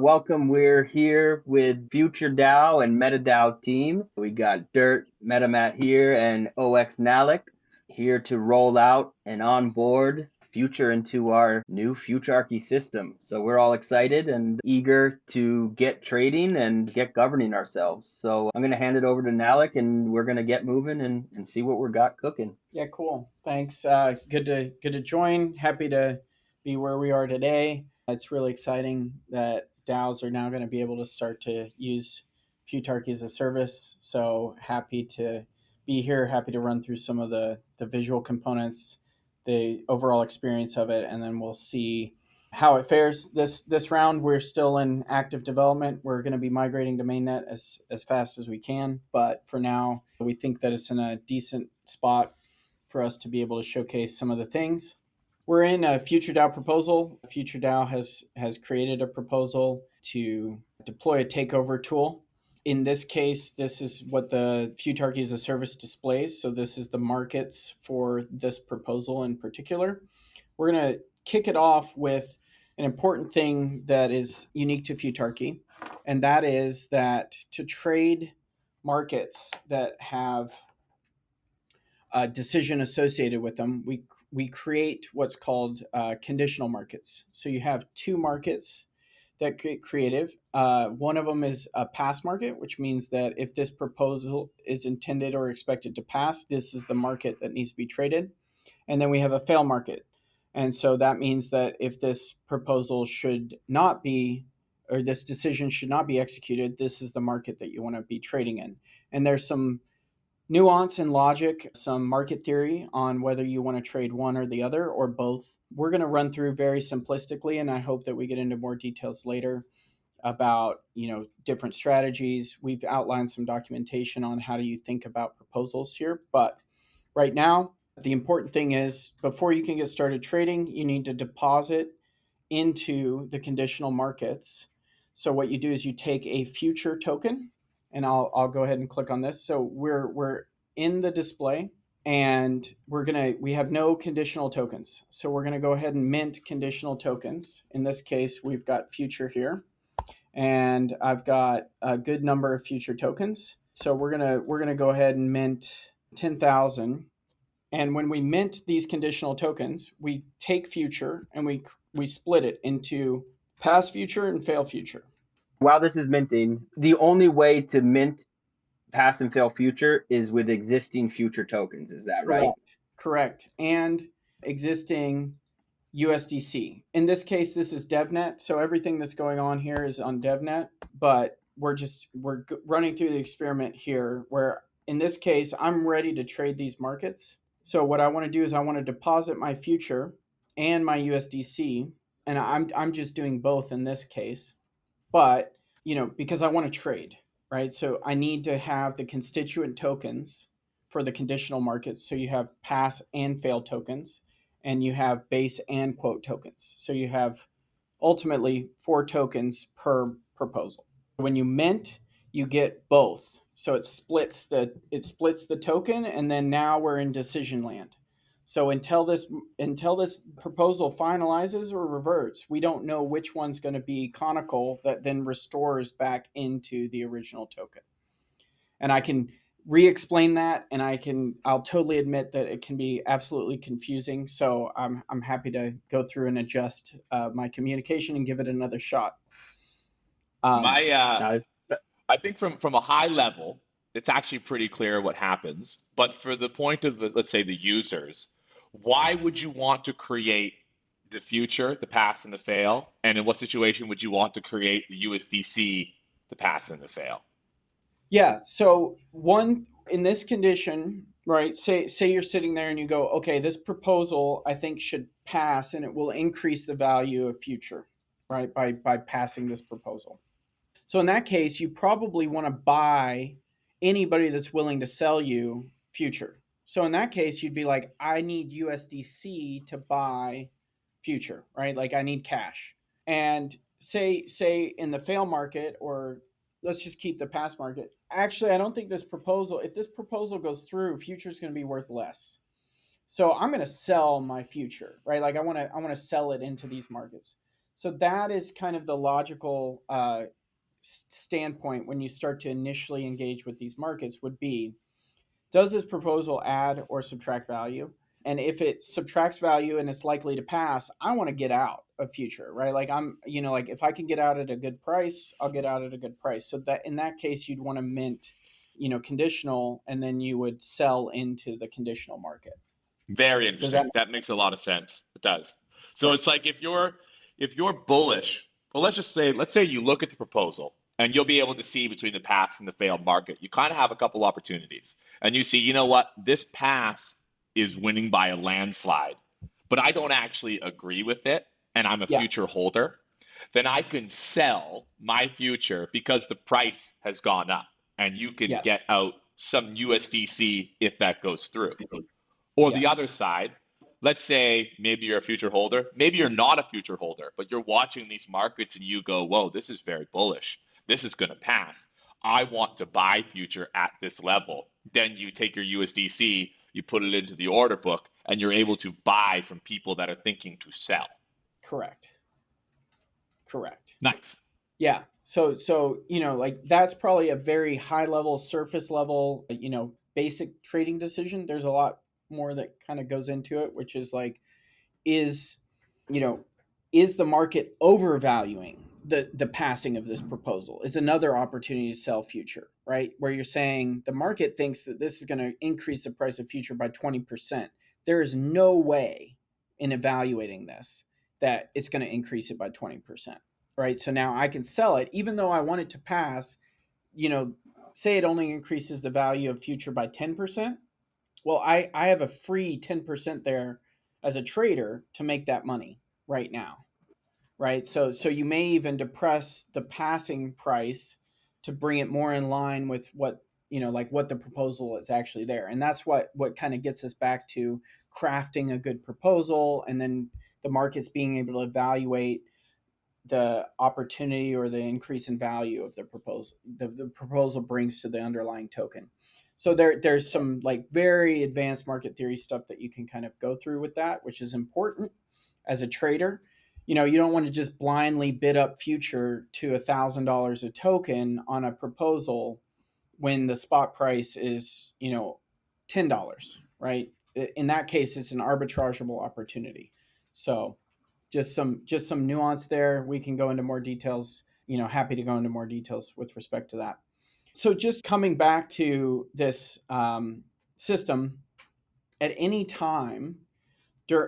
welcome. We're here with FutureDAO and MetaDAO team. We got DIRT MetaMAT here and OX Nallok here to roll out and onboard Future into our new Futarchy system. So we're all excited and eager to get trading and get governing ourselves. So I'm going to hand it over to Nallok and we're going to get moving and see what we got cooking. Yeah, cool. Thanks. Good to join. Happy to be where we are today. It's really exciting that DAOs are now going to be able to start to use Futarchy as a service. So happy to be here. Happy to run through some of the visual components, the overall experience of it, and then we'll see how it fares this round. We're still in active development. We're going to be migrating to Mainnet as fast as we can, but for now, we think that it's in a decent spot for us to be able to showcase some of the things. We're in a FutureDAO proposal. FutureDAO has created a proposal to deploy a takeover tool. In this case, this is what the Futarchy as a service displays. So this is the markets for this proposal in particular. We're going to kick it off with an important thing that is unique to Futarchy, and that is that to trade markets that have a decision associated with them, we create what's called conditional markets. So you have two markets that get creative. One of them is a pass market, which means that if this proposal is intended or expected to pass, this is the market that needs to be traded. And then we have a fail market. And so that means that if this proposal should not be, or this decision should not be executed, this is the market that you want to be trading in. And there's some nuance and logic, some market theory on whether you want to trade one or the other or both. We're going to run through very simplistically, and I hope that we get into more details later about, different strategies. We've outlined some documentation on how do you think about proposals here, but right now, the important thing is before you can get started trading, you need to deposit into the conditional markets. So what you do is you take a future token, and I'll go ahead and click on this. So we're in the display, and we have no conditional tokens. So we're gonna go ahead and mint conditional tokens. In this case, we've got future here, and I've got a good number of future tokens. So we're gonna go ahead and mint 10,000. And when we mint these conditional tokens, we take future and we split it into pass future and fail future. While this is minting, the only way to mint pass and fail future is with existing future tokens. Is that right? Correct. And existing USDC. In this case, this is DevNet. So everything that's going on here is on DevNet, but we're running through the experiment here where in this case, I'm ready to trade these markets. So what I want to do is I want to deposit my future and my USDC, and I'm just doing both in this case. But, because I want to trade, right? So I need to have the constituent tokens for the conditional markets. So you have pass and fail tokens, and you have base and quote tokens. So you have ultimately 4 tokens per proposal. When you mint, you get both. So it splits the token, and then now we're in decision land. So until this proposal finalizes or reverts, we don't know which one's going to be conical that then restores back into the original token. And I can re-explain that, and I'll totally admit that it can be absolutely confusing. So I'm happy to go through and adjust my communication and give it another shot. I think from a high level, it's actually pretty clear what happens. But for the point of, let's say, the users, why would you want to create the future, the pass and the fail? And in what situation would you want to create the USDC, the pass and the fail? Yeah. So one, in this condition, right, say you're sitting there and you go, okay, this proposal I think should pass and it will increase the value of future, right, by passing this proposal. So in that case, you probably want to buy anybody that's willing to sell you future. So in that case, you'd be like, I need USDC to buy future, right? Like I need cash. And say in the fail market, or let's just keep the pass market. Actually, I don't think if this proposal goes through, future is going to be worth less. So I'm going to sell my future, right? Like I want to sell it into these markets. So that is kind of the logical standpoint when you start to initially engage with these markets would be, does this proposal add or subtract value? And if it subtracts value and it's likely to pass, I want to get out of future, right? Like I'm, like if I can get out at a good price, I'll get out at a good price. So that in that case, you'd want to mint, conditional, and then you would sell into the conditional market. Very Does interesting. That makes a lot of sense. It does. So it's like if you're bullish, well, let's say you look at the proposal and you'll be able to see between the pass and the failed market. You kind of have a couple opportunities, and you see, you know what, this pass is winning by a landslide, but I don't actually agree with it, and I'm a yeah, future holder. Then I can sell my future because the price has gone up, and you can get yes, out some USDC if that goes through. Or the other yes, side, let's say maybe you're a future holder, maybe you're not a future holder, but you're watching these markets and you go, whoa, this is very bullish. This is going to pass. I want to buy future at this level. Then you take your USDC, you put it into the order book, and you're able to buy from people that are thinking to sell. correct. Nice. Yeah. So, like that's probably a very high level, surface level, basic trading decision. There's a lot more that kind of goes into it, which is like, is, you know, is the market overvaluing the passing of this proposal? Is another opportunity to sell future, right? Where you're saying the market thinks that this is going to increase the price of future by 20%. There is no way in evaluating this that it's going to increase it by 20%, right? So now I can sell it, even though I want it to pass, say it only increases the value of future by 10%. Well, I have a free 10% there as a trader to make that money right now, right? So you may even depress the passing price to bring it more in line with what, like what the proposal is actually there. And that's what kind of gets us back to crafting a good proposal, and then the markets being able to evaluate the opportunity or the increase in value of the proposal the proposal brings to the underlying token. So there's some like very advanced market theory stuff that you can kind of go through with that, which is important as a trader. You don't want to just blindly bid up future to $1,000 a token on a proposal when the spot price is $10, right? In that case, it's an arbitrageable opportunity. So just some nuance there. We can go into more details. Happy to go into more details with respect to that. So just coming back to this system, at any time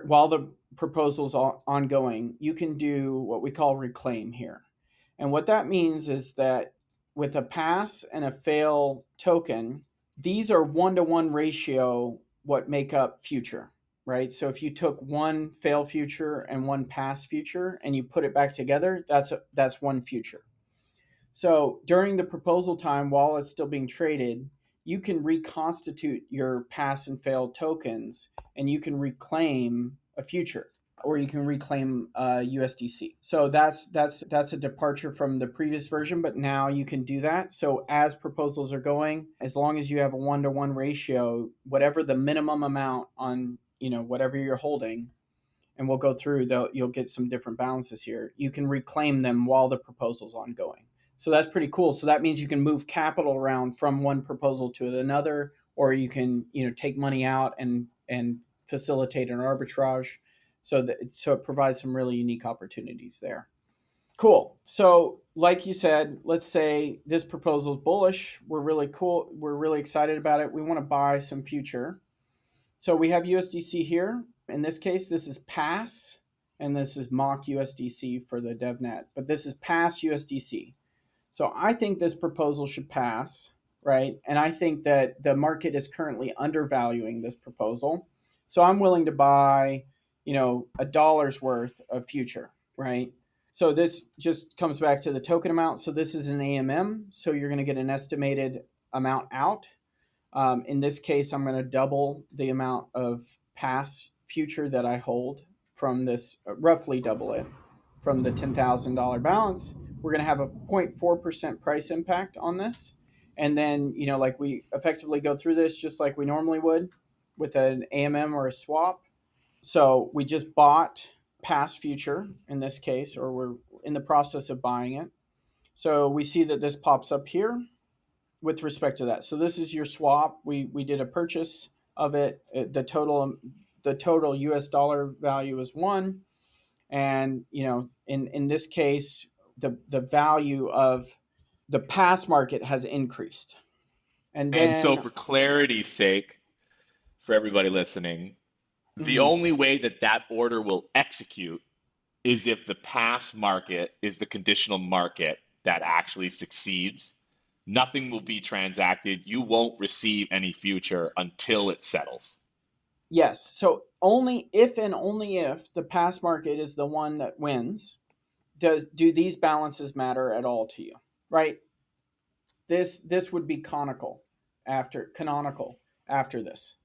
while the proposal's ongoing, you can do what we call reclaim here. And what that means is that with a pass and a fail token, these are 1-to-1 ratio what make up future, right? So if you took one fail future and one pass future and you put it back together, that's one future. So during the proposal time, while it's still being traded, you can reconstitute your pass and fail tokens, and you can reclaim a future, or you can reclaim USDC. So that's a departure from the previous version, but now you can do that. So as proposals are going, as long as you have a 1-to-1 ratio, whatever the minimum amount on whatever you're holding, and we'll go through, you'll get some different balances here. You can reclaim them while the proposal's ongoing. So that's pretty cool. So that means you can move capital around from one proposal to another, or you can take money out and facilitate an arbitrage. So it provides some really unique opportunities there. Cool. So like you said, let's say this proposal is bullish. We're really excited about it. We want to buy some future. So we have USDC here. In this case, this is pass, and this is mock USDC for the DevNet, but this is pass USDC. So I think this proposal should pass, right? And I think that the market is currently undervaluing this proposal. So I'm willing to buy, $1 worth of future, right? So this just comes back to the token amount. So this is an AMM. So you're going to get an estimated amount out. In this case, I'm going to double the amount of pass future that I hold from this, roughly double it from the $10,000 balance. We're going to have a 0.4% price impact on this. And then, like we effectively go through this just like we normally would with an AMM or a swap. So we just bought past future in this case, or we're in the process of buying it. So we see that this pops up here with respect to that. So this is your swap. We did a purchase of it. The total US dollar value is 1. And in this case, the value of the past market has increased. And And so, then for clarity's sake, for everybody listening, the mhm, only way that that order will execute is if the past market is the conditional market that actually succeeds. Nothing will be transacted. You won't receive any future until it settles. yes, so only if and only if the past market is the one that wins, do these balances matter at all to you, right? This would be canonical after this,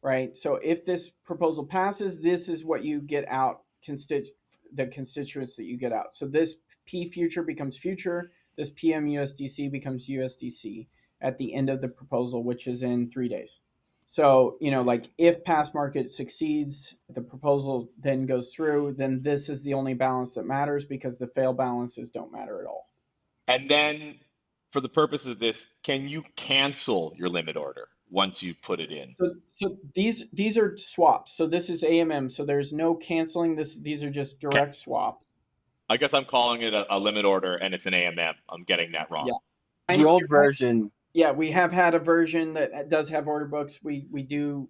right? So if this proposal passes, this is what you get out, the constituents that you get out. So this P future becomes future, this PM USDC becomes USDC at the end of the proposal, which is in 3 days. So, like if past market succeeds, the proposal then goes through, then this is the only balance that matters because the fail balances don't matter at all. And then, for the purpose of this, can you cancel your limit order once you put it in? So these are swaps. So this is AMM. So there's no canceling this. These are just Okay. direct swaps. I guess I'm calling it a limit order and it's an AMM. I'm getting that wrong. Yeah. The And old version, yeah, we have had a version that does have order books. We do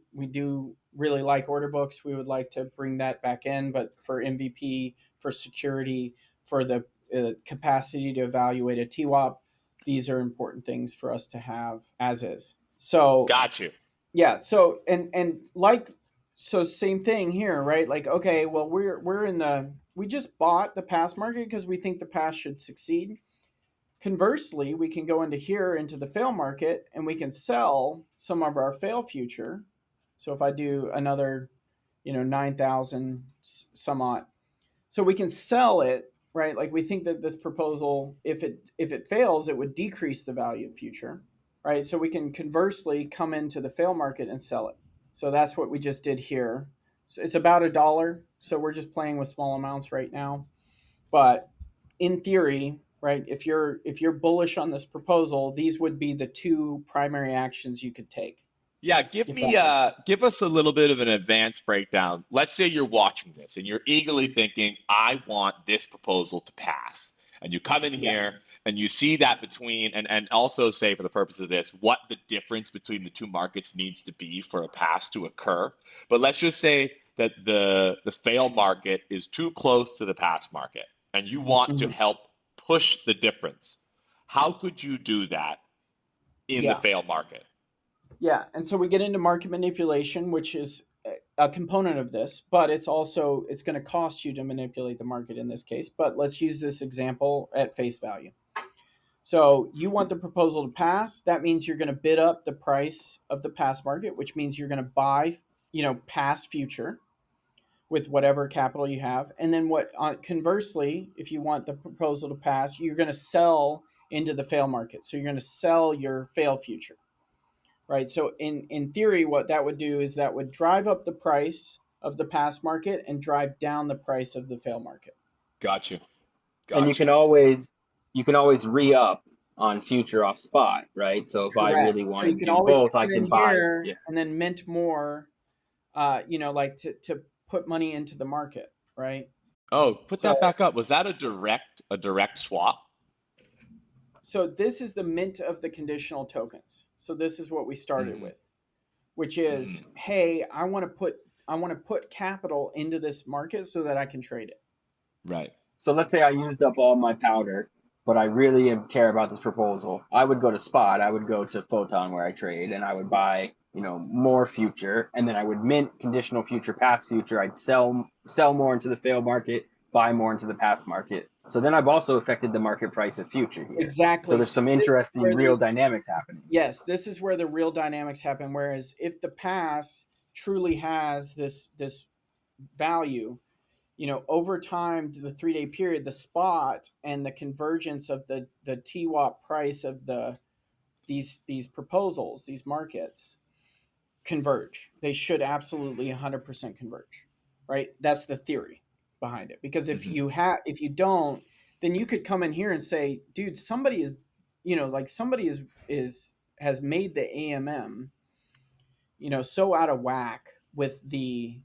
really like order books. We would like to bring that back in, but for MVP, for security, for the capacity to evaluate a TWAP, these are important things for us to have as is. So Got you. yeah, so and like so same thing here, right? Like okay, well we just bought the past market because we think the past should succeed. Conversely, we can go into here into the fail market and we can sell some of our fail future. So if I do another, 9,000 some odd, so we can sell it, right? Like we think that this proposal, if it fails, it would decrease the value of future, right? So we can conversely come into the fail market and sell it. So that's what we just did here. So it's about $1. So we're just playing with small amounts right now. But in theory, right, if you're bullish on this proposal, these would be the two primary actions you could take. Yeah, If that makes sense. give us a little bit of an advanced breakdown. Let's say you're watching this and you're eagerly thinking, I want this proposal to pass. And you come in Yeah. here and you see that between, and also say for the purpose of this, what the difference between the two markets needs to be for a pass to occur. But let's just say that the fail market is too close to the pass market and you want to Mhm. help push the difference. How could you do that in the Yeah. fail market? Yeah. And so we get into market manipulation, which is a component of this, but it's going to cost you to manipulate the market in this case. But let's use this example at face value. So you want the proposal to pass. That means you're going to bid up the price of the pass market, which means you're going to buy, pass future with whatever capital you have. And then conversely, if you want the proposal to pass, you're going to sell into the fail market. So you're going to sell your fail future, right? So in theory, what that would do is that would drive up the price of the pass market and drive down the price of the fail market. Got you. and you Got can you. always re-up on future off spot, right? So if I Correct. really So want you to can do always both, I come in can buy. Yeah. here and then mint more, like to put money into the market, right? Oh, put So that back up. Was that a direct swap? so this is the mint of the conditional tokens. So this is what we started Hmm. with, which is, Hmm. hey, I want to put capital into this market so that I can trade it. Right. So let's say I used up all my powder, but I really care about this proposal. I would go to spot. I would go to Photon where I trade, and I would buy, more future, and then I would mint conditional future, past future. I'd sell more into the fail market, buy more into the past market. So then I've also affected the market price of future here. So Exactly. there's So some this is interesting where real there's dynamics happening. yes, this is where the real dynamics happen. Whereas if the pass truly has this value, over time to the 3 day period, the spot and the convergence of the TWAP price of these proposals, these markets converge. They should absolutely 100% converge, right? That's the theory. behind it. Because if you don't, then you could come in here and say, dude, somebody is, like somebody has made the AMM, so out of whack with the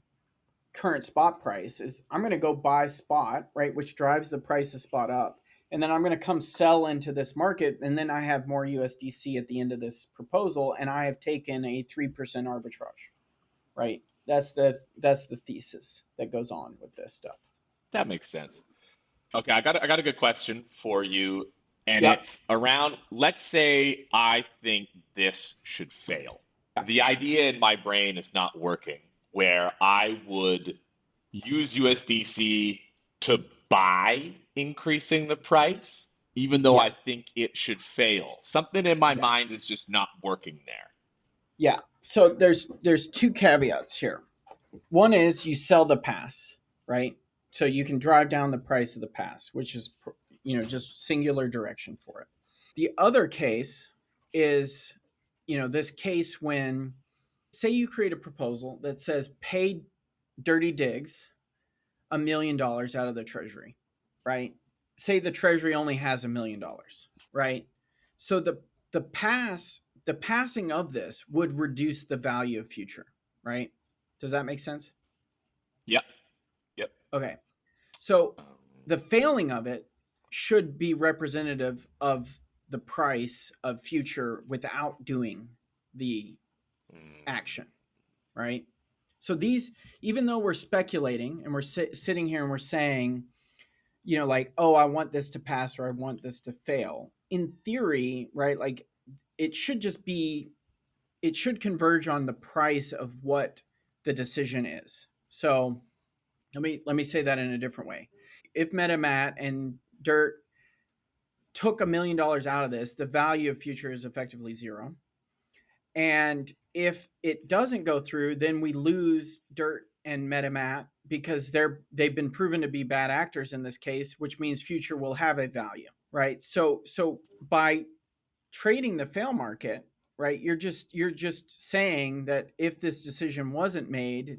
current spot price. Is I'm going to go buy spot, right, which drives the price of spot up, and then I'm going to come sell into this market, and then I have more USDC at the end of this proposal, and I have taken a 3% arbitrage, right? That's the thesis that goes on with this stuff. That makes sense. Okay, I got a good question for you, and Yep. it's around, let's say I think this should fail. The idea in my brain is not working, where I would use USDC to buy increasing the price, even though I Yes. think it should fail. Something in my Yeah. mind is just not working there. Yeah. So there's two caveats here. One is you sell the pass, right? So you can drive down the price of the pass, which is just singular direction for it. The other case is this case when, say, you create a proposal that says pay Dirty Digs $1 million out of the treasury, right? Say the treasury only has $1 million, right? So the passing of this would reduce the value of future, right? Does that make sense? Yep. Yep. Okay. So the failing of it should be representative of the price of future without doing the action, right? So these, even though we're speculating and we're sitting here and we're saying, like, oh, I want this to pass or I want this to fail. In theory, right? Like it should converge on the price of what the decision is. So let me say that in a different way. If MetaMAT and DIRT took $1 million out of this, the value of future is effectively zero. And if it doesn't go through, then we lose DIRT and MetaMAT because they've been proven to be bad actors in this case, which means future will have a value, right? So by trading the fail market, right, you're just saying that if this decision wasn't made,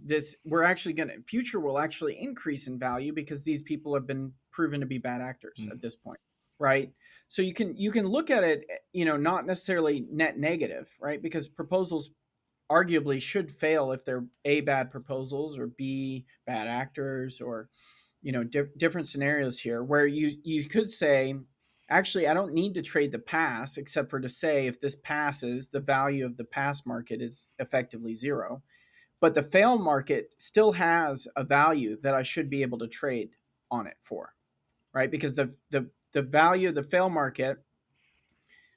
future will actually increase in value because these people have been proven to be bad actors at this point, right? So you can look at it, not necessarily net negative, right? Because proposals arguably should fail if they're A, bad proposals, or B, bad actors, or different scenarios here where you could say, actually, I don't need to trade the pass except for to say if this passes, the value of the pass market is effectively zero. But the fail market still has a value that I should be able to trade on it for, right? Because the value of the fail market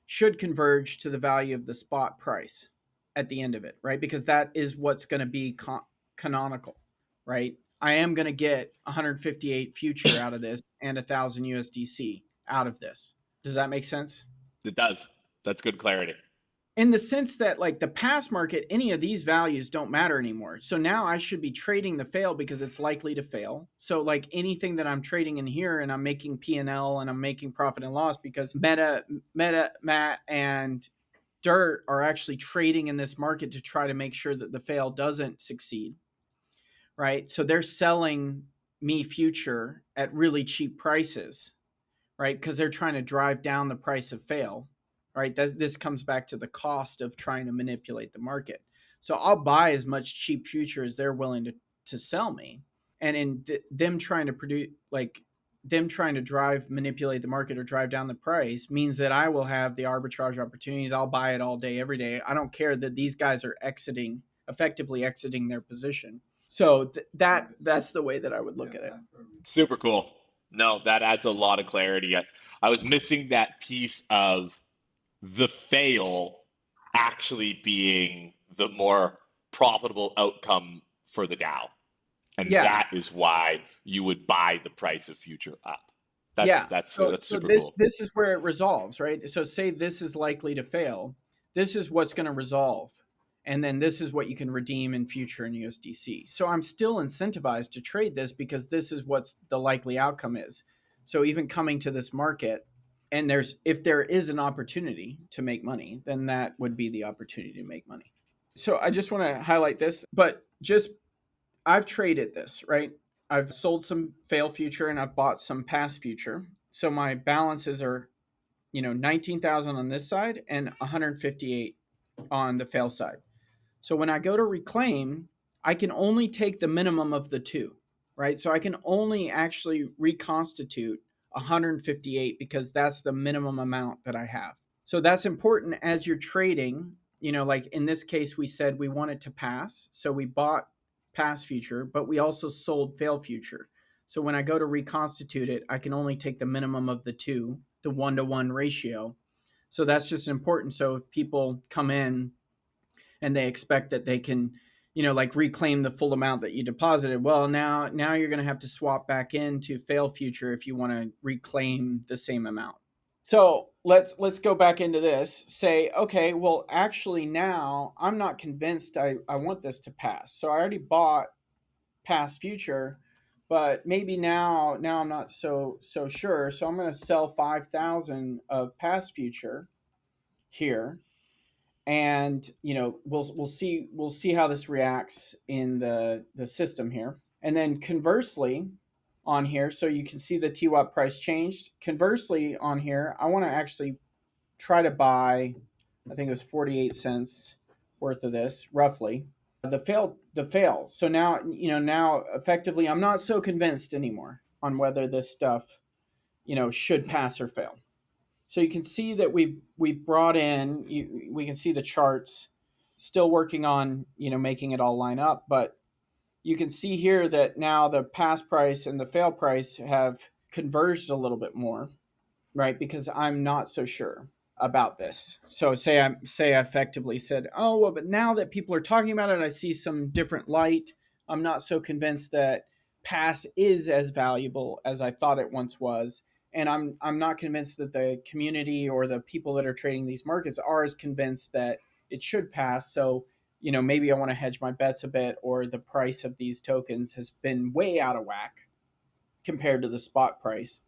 should converge to the value of the spot price at the end of it, right? Because that is what's going to be canonical, right? I am going to get 158 future out of this and 1,000 USDC out of this. Does that make sense? It does. That's good clarity. In the sense that, like, the pass market, any of these values don't matter anymore. So now I should be trading the fail because it's likely to fail. So like anything that I'm trading in here and I'm making P&L and I'm making profit and loss because MetaMAT and DIRT are actually trading in this market to try to make sure that the fail doesn't succeed, right? So they're selling me future at really cheap prices, right? Because they're trying to drive down the price of fail, right? This comes back to the cost of trying to manipulate the market. So I'll buy as much cheap future as they're willing to sell me. And in them trying to produce, like them trying to manipulate the market or drive down the price means that I will have the arbitrage opportunities. I'll buy it all day, every day. I don't care that these guys are effectively exiting their position. So that's the way that I would look at it. Super cool. No, that adds a lot of clarity. I was missing that piece of the fail actually being the more profitable outcome for the DAO. And Yeah. that is why you would buy the price of future up. That's super this cool. this is where it resolves, right? So say this is likely to fail. This is what's going to resolve. And then this is what you can redeem in future in USDC. So I'm still incentivized to trade this because this is what's the likely outcome is. So even coming to this market, and if there is an opportunity to make money, then that would be the opportunity to make money. So I just want to highlight this, but I've traded this, right? I've sold some fail future and I've bought some pass future. So my balances are, 19,000 on this side and 158 on the fail side. So when I go to reclaim, I can only take the minimum of the two, right? So I can only actually reconstitute 158 because that's the minimum amount that I have. So that's important as you're trading. Like in this case, we said we wanted to pass. So we bought pass future, but we also sold fail future. So when I go to reconstitute it, I can only take the minimum of the two, the 1-to-1 ratio. So that's just important. So if people come in and they expect that they can, like reclaim the full amount that you deposited, well, now you're going to have to swap back into fail future if you want to reclaim the same amount. So let's go back into this. Say, okay, well, actually now I'm not convinced I want this to pass. So I already bought pass future, but maybe now I'm not so sure. So I'm going to sell 5,000 of pass future here, and we'll see how this reacts in the system here. And then conversely on here, so you can see the TWAP price changed. Conversely on here, I want to actually try to buy, I think it was 48 cents worth of this roughly. The fail. So now, now effectively I'm not so convinced anymore on whether this stuff, should pass or fail. So you can see that we brought in, we can see the charts still working on, making it all line up, but you can see here that now the pass price and the fail price have converged a little bit more, right? Because I'm not so sure about this. So say I effectively said, oh, well, but now that people are talking about it, I see some different light. I'm not so convinced that pass is as valuable as I thought it once was. And I'm not convinced that the community or the people that are trading these markets are as convinced that it should pass. So, maybe I want to hedge my bets a bit, or the price of these tokens has been way out of whack compared to the spot price.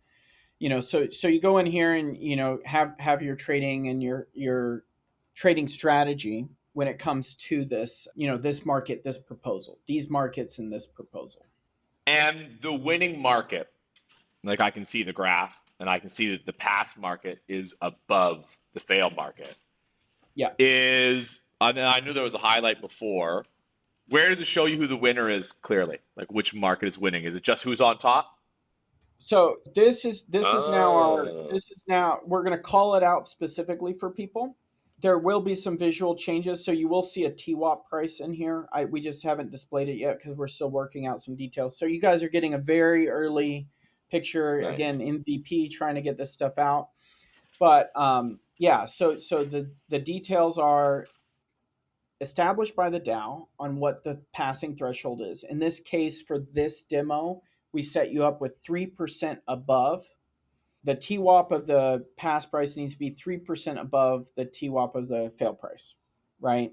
So you go in here and have your trading and your trading strategy when it comes to this, this market, this proposal, these markets, and this proposal. And the winning market, like I can see the graph and I can see that the pass market is above the fail market. Yeah. I knew there was a highlight before. Where does it show you who the winner is clearly? Like which market is winning? Is it just who's on top? So this is now we're going to call it out specifically for people. There will be some visual changes, so you will see a TWAP price in here. We just haven't displayed it yet because we're still working out some details. So you guys are getting a very early picture. Nice. Again, MVP trying to get this stuff out. But yeah, so the details are established by the DAO on what the passing threshold is. In this case, for this demo, we set you up with 3% above. The TWAP of the pass price needs to be 3% above the TWAP of the fail price, right?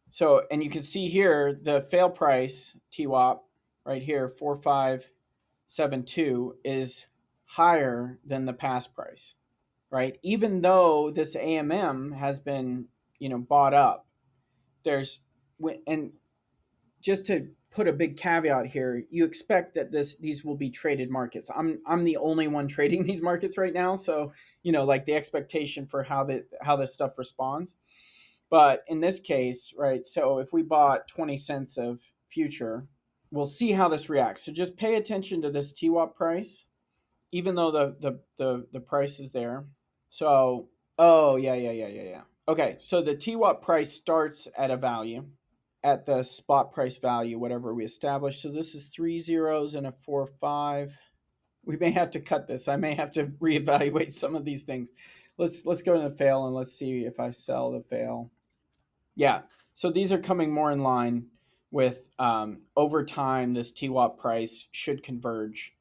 So, and you can see here the fail price TWAP right here, 4572, is higher than the pass price, right? Even though this AMM has been, bought up, and just to put a big caveat here, you expect that these will be traded markets. I'm the only one trading these markets right now, so like the expectation for how this stuff responds. But in this case, right, so if we bought 20 cents of future, we'll see how this reacts. So just pay attention to this TWAP price, even though the price is there. So yeah. Okay, so the TWAP price starts at a value, at the spot price value, whatever we established. So this is 3 zeros and a 4 5. We may have to cut this. I may have to reevaluate some of these things. Let's go to the fail and let's see if I sell the fail. Yeah, so these are coming more in line with over time, this TWAP price should converge.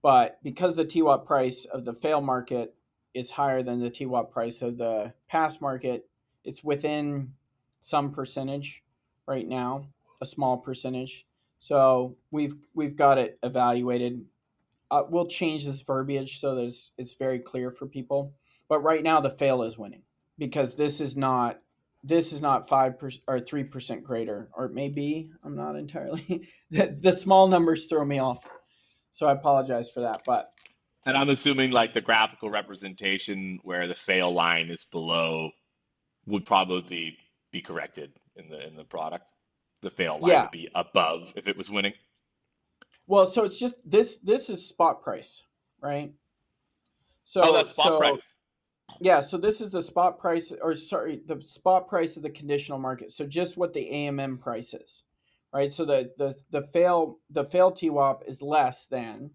But because the TWAP price of the fail market is higher than the TWAP price of the pass market, it's within some percentage right now, a small percentage. So we've got it evaluated. We'll change this verbiage so that it's very clear for people. But right now the fail is winning because this is not 5% or 3% greater, or it may be. I'm not entirely. The small numbers throw me off. So I apologize for that, but And I'm assuming like the graphical representation where the fail line is below would probably be corrected in the product. The fail line yeah. would be above if it was winning. Well, so it's just this is spot price, right? Oh, So that's spot so price. yeah, so this is the spot price, or sorry, the spot price of the conditional market. So just what the AMM price is, right? So the fail TWAP is less than,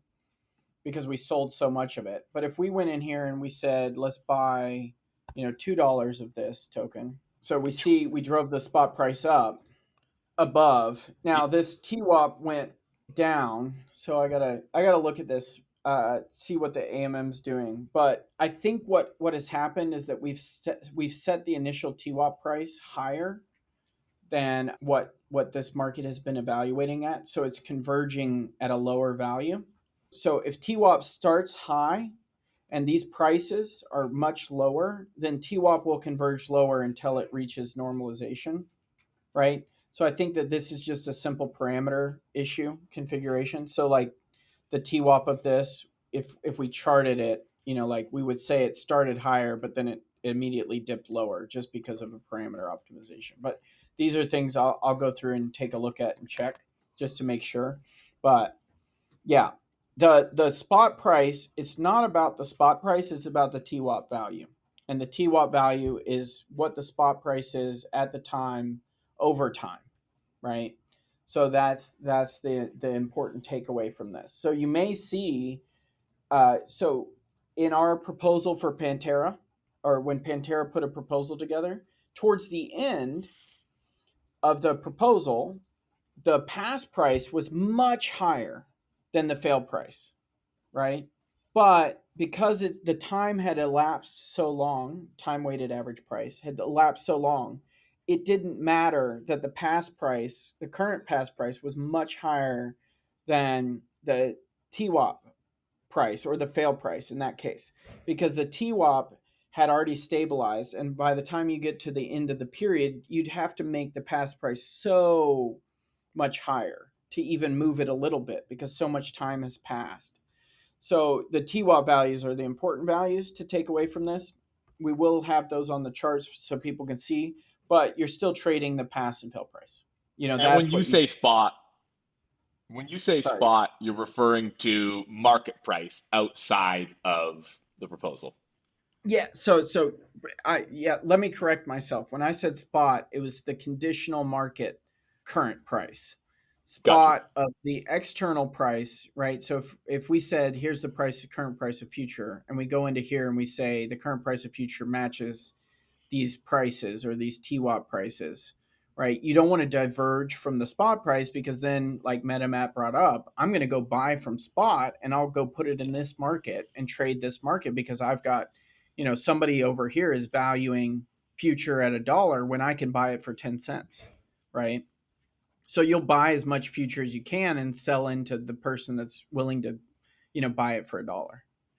because we sold so much of it. But if we went in here and we said, let's buy, $2 of this token. So we drove the spot price up above. Now this TWAP went down, so I gotta look at this, see what the AMM's doing. But I think what has happened is that we've set the initial TWAP price higher than what this market has been evaluating at, so it's converging at a lower value. So if TWAP starts high and these prices are much lower, then TWAP will converge lower until it reaches normalization, right? So I think that this is just a simple parameter issue configuration. So like the TWAP of this, if we charted it, like we would say it started higher, but then it immediately dipped lower just because of a parameter optimization. But these are things I'll go through and take a look at and check just to make sure. But yeah, the spot price, it's not about the spot price, it's about the TWAP value. And the TWAP value is what the spot price is at the time over time, right? So that's the important takeaway from this. So you may see, so in our proposal for Pantera, or when Pantera put a proposal together, towards the end of the proposal, the pass price was much higher than the fail price, right? But because the time had elapsed so long, time weighted average price had elapsed so long, it didn't matter that the current pass price was much higher than the TWAP price, or the fail price in that case, because the TWAP had already stabilized. And by the time you get to the end of the period, you'd have to make the pass price so much higher to even move it a little bit, because so much time has passed. So the TWAP values are the important values to take away from this. We will have those on the charts so people can see, but you're still trading the pass and fail price. And That's what you should. when you say Sorry. spot, you're referring to market price outside of the proposal. Yeah. So let me correct myself. When I said spot, it was the conditional market current price. Gotcha. Spot of the external price, right? So if we said, here's the current price of future, and we go into here and we say the current price of future matches these prices, or these TWAP prices, right? You don't want to diverge from the spot price, because then, like MetaMAT brought up, I'm going to go buy from spot and I'll go put it in this market and trade this market, because I've got, somebody over here is valuing future at $1 when I can buy it for 10 cents, right? So you'll buy as much future as you can and sell into the person that's willing to, buy it for $1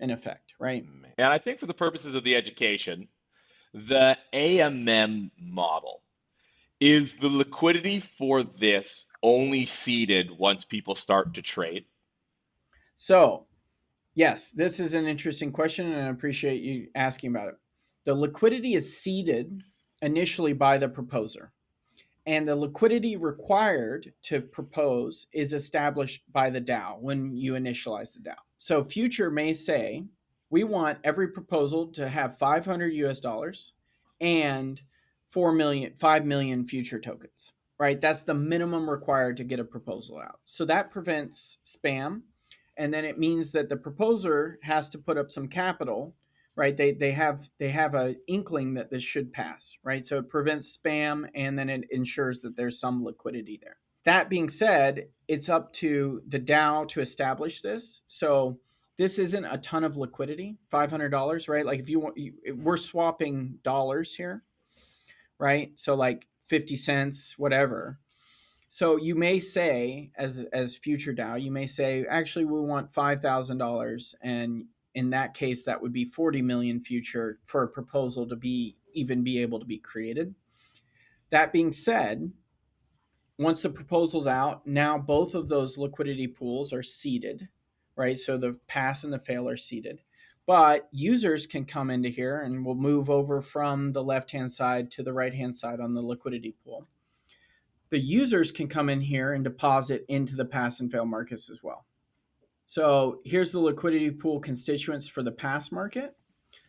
in effect, right? And I think for the purposes of the education, the AMM model, is the liquidity for this only seeded once people start to trade? So yes, this is an interesting question, and I appreciate you asking about it. The liquidity is seeded initially by the proposer, and the liquidity required to propose is established by the DAO when you initialize the DAO. So Future may say, we want every proposal to have 500 US dollars and 5 million future tokens, right? That's the minimum required to get a proposal out. So that prevents spam. And then it means that the proposer has to put up some capital, right? They have a inkling that this should pass, right? So it prevents spam, and then it ensures that there's some liquidity there. That being said, it's up to the DAO to establish this. So this isn't a ton of liquidity, $500, right? Like if you want, we're swapping dollars here, right? So like 50 cents, whatever. So you may say, as future DAO, you may say, actually, we want $5,000, and in that case, that would be 40 million future for a proposal to be able to be created. That being said, once the proposal's out, now both of those liquidity pools are seeded, right? So the pass and the fail are seeded. But users can come into here, and we'll move over from the left-hand side to the right-hand side on the liquidity pool. The users can come in here and deposit into the pass and fail markets as well. So here's the liquidity pool constituents for the pass market.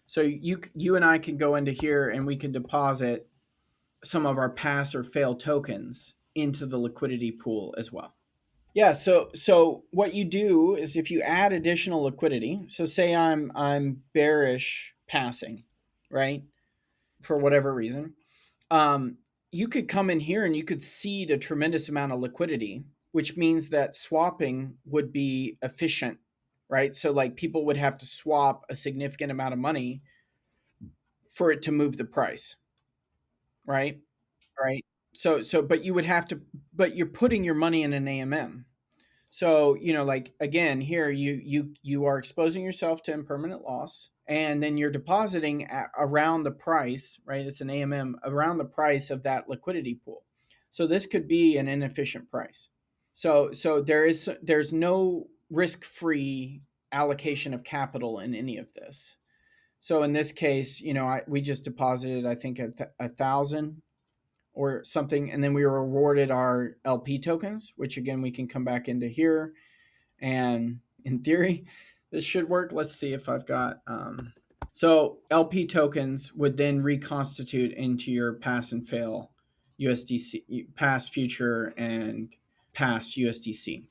So you and I can go into here and we can deposit some of our pass or fail tokens into the liquidity pool as well. Yeah, so what you do is if you add additional liquidity, so say I'm bearish passing, right? For whatever reason, you could come in here and you could seed a tremendous amount of liquidity, which means that swapping would be efficient, right? So like people would have to swap a significant amount of money for it to move the price, right? Right. So but you would have to, but you're putting your money in an AMM. So, like again, here you are exposing yourself to impermanent loss, and then you're depositing around the price, right? It's an AMM around the price of that liquidity pool. So this could be an inefficient price. So there's no risk-free allocation of capital in any of this. So in this case, we just deposited, I think, 1,000 or something, and then we were awarded our LP tokens, which again we can come back into here, and in theory this should work. Let's see if I've got so LP tokens would then reconstitute into your pass and fail USDC, pass, future, and pass USDC.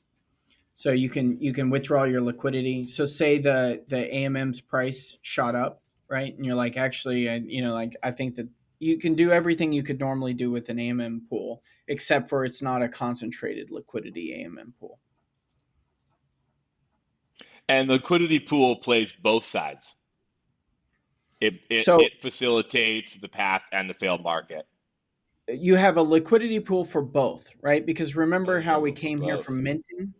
So you can withdraw your liquidity. So say the AMM's price shot up, right? And you're like, actually, I think that you can do everything you could normally do with an AMM pool, except for it's not a concentrated liquidity AMM pool. And the liquidity pool plays both sides. So It facilitates the pass and the failed market. you have a liquidity pool for both, right? Because remember how we Oh, for came here both. from minting,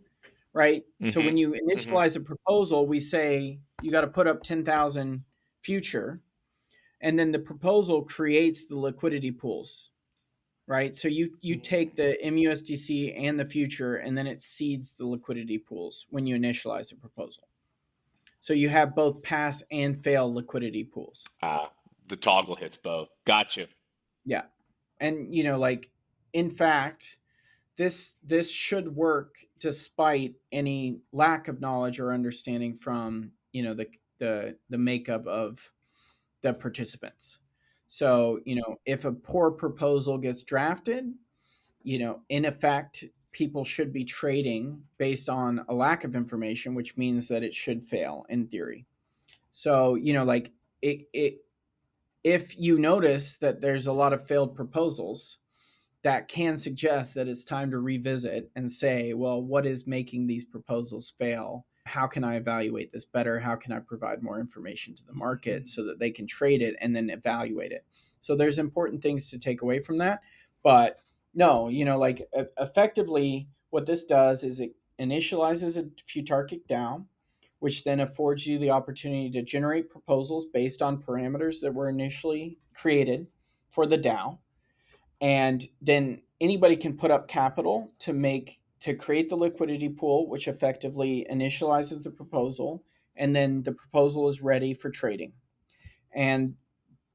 right? So when you Mm-hmm. Mm-hmm. initialize a proposal, we say you got to put up 10,000 future, and then the proposal creates the liquidity pools, right? So you take the MUSDC and the future, and then it seeds the liquidity pools when you initialize a proposal. So you have both pass and fail liquidity pools. The toggle hits both. Gotcha. Yeah. And like in fact, this should work despite any lack of knowledge or understanding from the makeup of the participants. So if a poor proposal gets drafted, in effect, people should be trading based on a lack of information, which means that it should fail in theory. So like it if you notice that there's a lot of failed proposals, that can suggest that it's time to revisit and say, well, what is making these proposals fail? How can I evaluate this better? How can I provide more information to the market so that they can trade it and then evaluate it? So there's important things to take away from that. But no, like effectively what this does is it initializes a Futarchy DAO, which then affords you the opportunity to generate proposals based on parameters that were initially created for the DAO. And then anybody can put up capital to create the liquidity pool, which effectively initializes the proposal, and then the proposal is ready for trading. And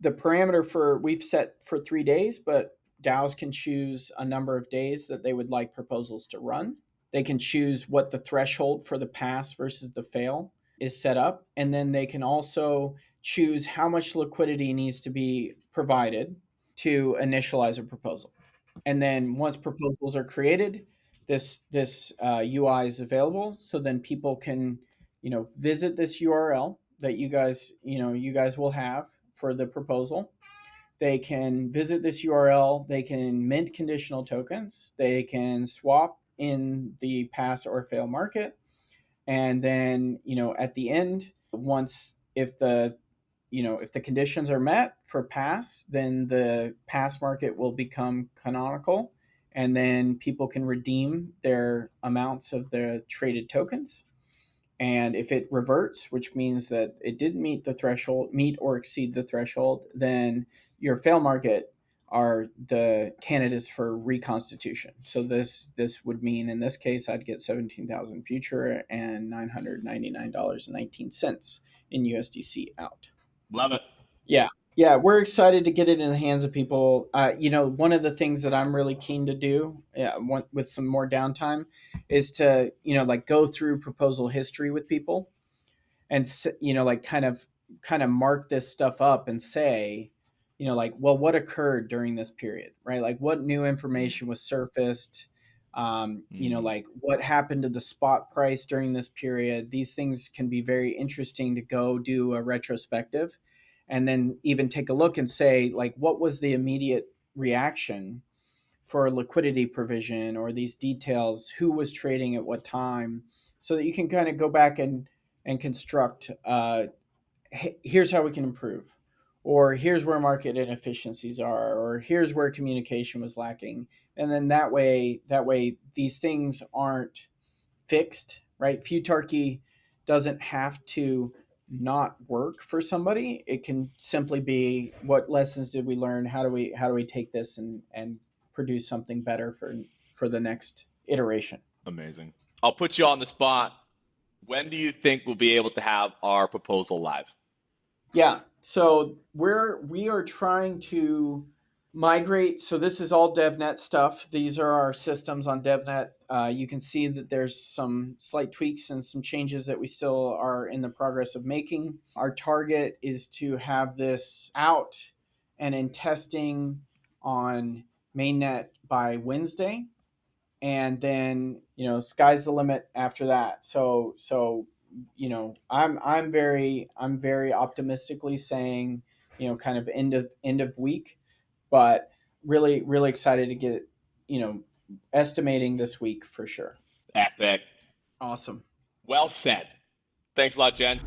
the parameter we've set for 3 days, but DAOs can choose a number of days that they would like proposals to run. They can choose what the threshold for the pass versus the fail is set up, and then they can also choose how much liquidity needs to be provided to initialize a proposal. And then once proposals are created, this UI is available. So then people can visit this URL that you guys will have for the proposal. They can visit this URL. They can mint conditional tokens. They can swap in the pass or fail market. And then at the end, once if the conditions are met for pass, then the pass market will become canonical, and then people can redeem their amounts of the traded tokens. And if it reverts, which means that it didn't meet or exceed the threshold, then your fail market are the candidates for reconstitution. So this would mean in this case I'd get 17,000 future and $999.19 in USDC out. Love it. Yeah, we're excited to get it in the hands of people. One of the things that I'm really keen to do, with some more downtime, is to like go through proposal history with people, and like kind of mark this stuff up and say, like, well, what occurred during this period, right? Like, what new information was surfaced? Like, what happened to the spot price during this period? These things can be very interesting to go do a retrospective, and then even take a look and say, like, what was the immediate reaction for a liquidity provision, or these details, who was trading at what time, so that you can kind of go back and construct, here's how we can improve, or here's where market inefficiencies are, or here's where communication was lacking. And then that way these things aren't fixed, right? Futarchy doesn't have to not work for somebody. It can simply be, what lessons did we learn? How do we take this and produce something better for the next iteration? Amazing. I'll put you on the spot. When do you think we'll be able to have our proposal live? Yeah. So we are trying to migrate. So this is all DevNet stuff. These are our systems on DevNet. You can see that there's some slight tweaks and some changes that we still are in the progress of making. Our target is to have this out and in testing on Mainnet by Wednesday, and then sky's the limit after that. So I'm very optimistically saying kind of end of week, but really really excited to get estimating this week for sure. Epic. Awesome. Well said. Thanks a lot, Jen.